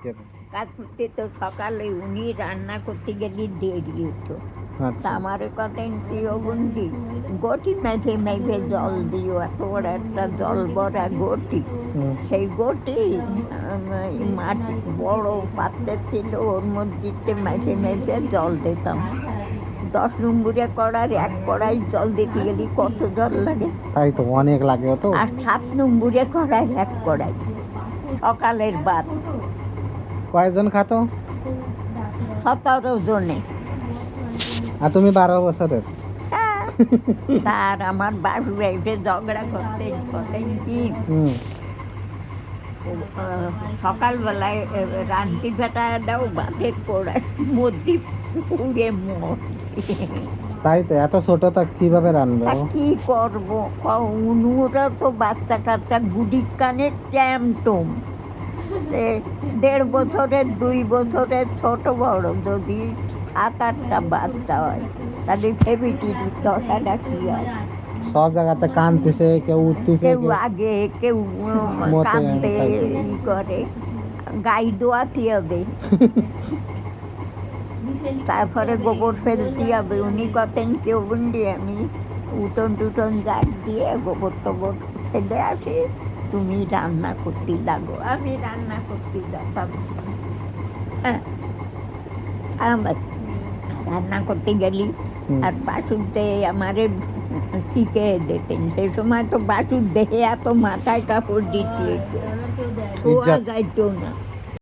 কেন? কাজ করতে তো সকালে উনি রান্না করতে গেলে দেরি হতো। তা আচ্ছা। আমার কথা প্রিয় বন্দি গটি মেঘে মেঘে জল দিও, এত বড় একটা জল ভরা গটি। হুম। সেই গটি মাটি বড় পাত্রে ছিল, ওর মধ্যে মেঘে মেঘে জল দিতাম। 10 নম্বরে কড়ার 1 কড়াই জল দিতে গেলে কত জল লাগে। তাই তো অনেক লাগে তো। আর 7 নম্বরে কড়াই 1 কড়াই সকালের ভাত। কয়জন খাতো? 17 জনে। আর তুমি 12 বছরের? হ্যাঁ। আর আমার বাবু এসে ঝগড়া করতেন কি হুম। সকালবেলায় রান্তি বেটা দাও ভাতের কড়াই মধ্যে পুড়ে মর। তাই তো এত ছোট তা কিভাবে রানবে তা ও? কি করবো, উনুরা তো বাচ্চা কাচ্চা গুডি কানে ট্যামটুম। 1.5 বছরের 2 বছরের ছোট বড় যদি 7-8টা বাচ্চা হয় তাহলে ফেবিটি দশাটা কি হয়। সব জায়গাতে কানতেছে, কেউ উঠতেছে, কেউ আগে কেউ মতে কাঁদতে তাই তো। ই করে, গাই দোয়াতে হবে, তারপরে গোবর ফেলতে হবে। উনি কতেন কেউ বন্ডি আমি উঠোন টুটন জাগ দিয়ে গোবর টোবর ফেলে আসি, তুমি রান্না করতে লাগো। আমি রান্না করতে যেতাম। হ্যাঁ, আমার রান্না করতে গেলি হুম। আর বাসুদে আমারে টিকে দিতেন। সে সময় তো বাসুর দেহে এত মাথায় কাপড় দিতে ছোঁয়া ইজ্জত। যাইতো না।